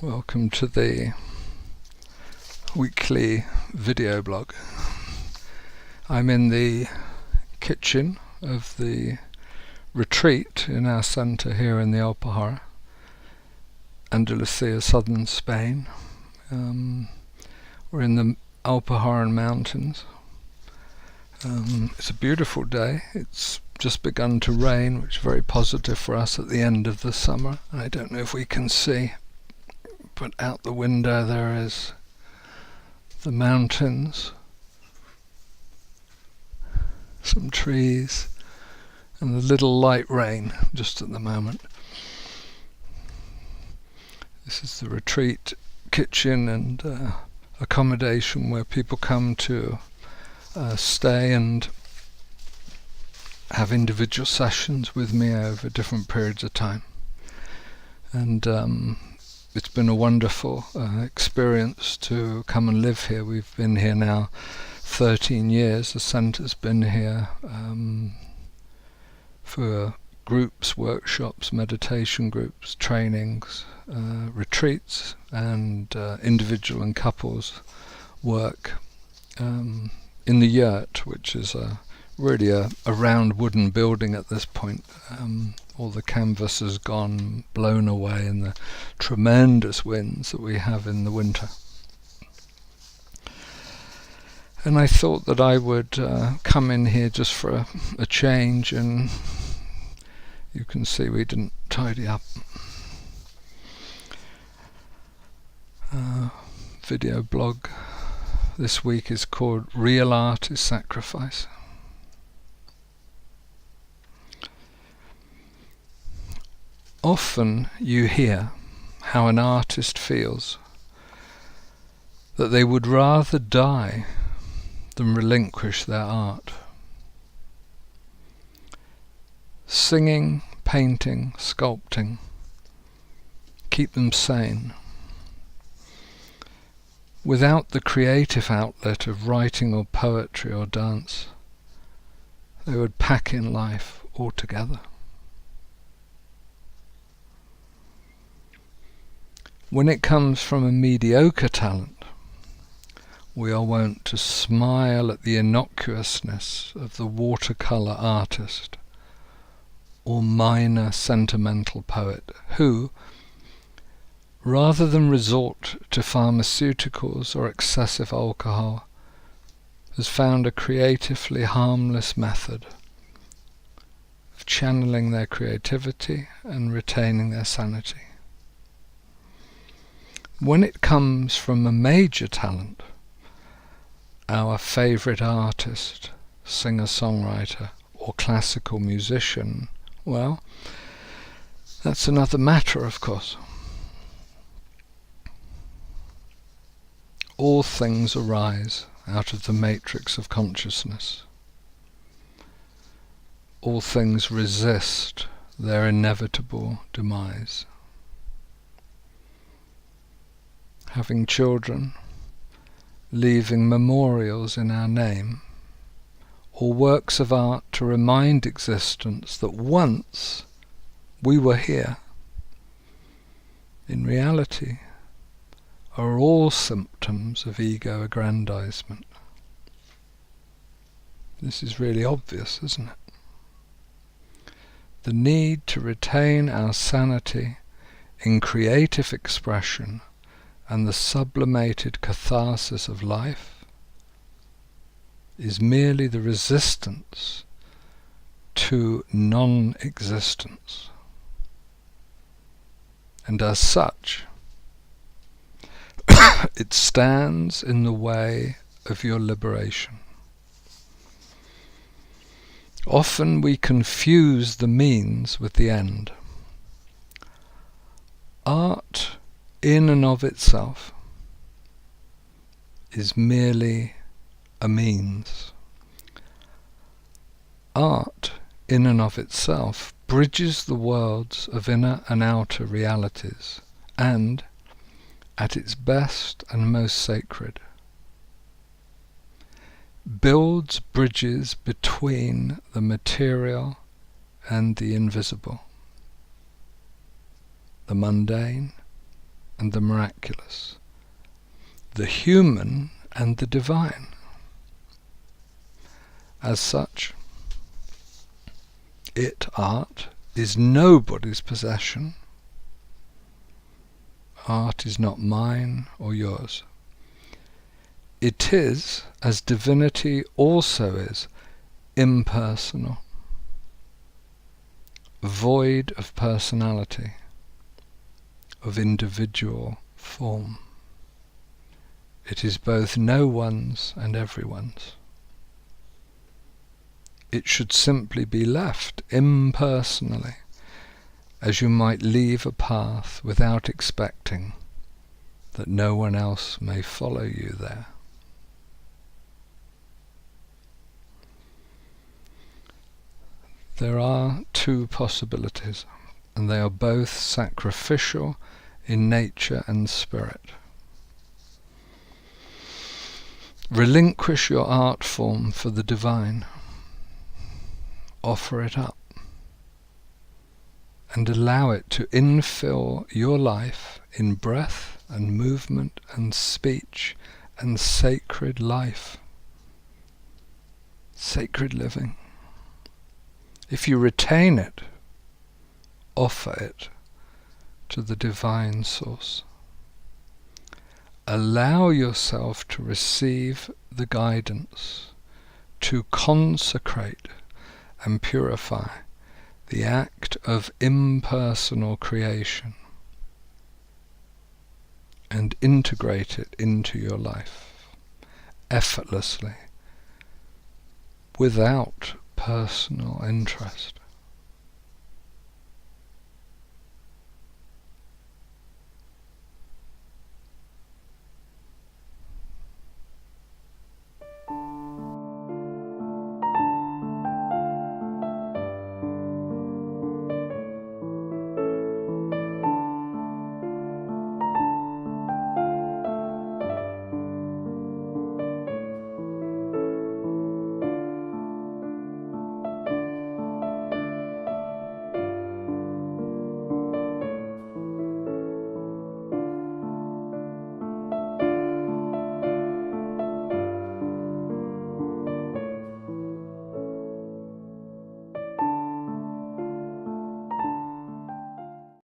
Welcome to the weekly video blog. I'm in the kitchen of the retreat in our centre here in the Alpujarra, Andalusia, southern Spain. We're in the Alpujarran Mountains. It's a beautiful day. It's just begun to rain, which is very positive for us at the end of the summer. I don't know if we can see, but out the window there is the mountains, some trees, and a little light rain just at the moment. This is the retreat kitchen and accommodation where people come to stay and have individual sessions with me over different periods of time. And it's been a wonderful experience to come and live here. We've been here now 13 years. The centre's been here for groups, workshops, meditation groups, trainings, retreats, and individual and couples work in the yurt, which is really a round wooden building at this point. All the canvas has gone, blown away in the tremendous winds that we have in the winter. And I thought that I would come in here just for a change, and you can see we didn't tidy up. Video blog this week is called Real Art is Sacrifice. Often you hear how an artist feels that they would rather die than relinquish their art. Singing, painting, sculpting keep them sane. Without the creative outlet of writing or poetry or dance, they would pack in life altogether. When it comes from a mediocre talent, we are wont to smile at the innocuousness of the watercolour artist or minor sentimental poet who, rather than resort to pharmaceuticals or excessive alcohol, has found a creatively harmless method of channeling their creativity and retaining their sanity. When it comes from a major talent, our favourite artist, singer-songwriter, or classical musician, well, that's another matter, of course. All things arise out of the matrix of consciousness. All things resist their inevitable demise. Having children, leaving memorials in our name, or works of art to remind existence that once we were here, in reality, are all symptoms of ego aggrandizement. This is really obvious, isn't it? The need to retain our sanity in creative expression and the sublimated catharsis of life is merely the resistance to non-existence. And as such, it stands in the way of your liberation. Often we confuse the means with the end. Art in and of itself is merely a means. Art in and of itself bridges the worlds of inner and outer realities and, at its best and most sacred, builds bridges between the material and the invisible, the mundane and the miraculous, the human and the divine. As such, art, is nobody's possession. Art is not mine or yours. It is, as divinity also is, impersonal, void of personality, of individual form. It is both no one's and everyone's. It should simply be left impersonally, as you might leave a path without expecting that no one else may follow you there. There are two possibilities, and they are both sacrificial in nature and spirit. Relinquish your art form for the divine. Offer it up and allow it to infill your life in breath and movement and speech and sacred life, sacred living. If you retain it, offer it to the divine source. Allow yourself to receive the guidance, to consecrate and purify the act of impersonal creation and integrate it into your life effortlessly, without personal interest.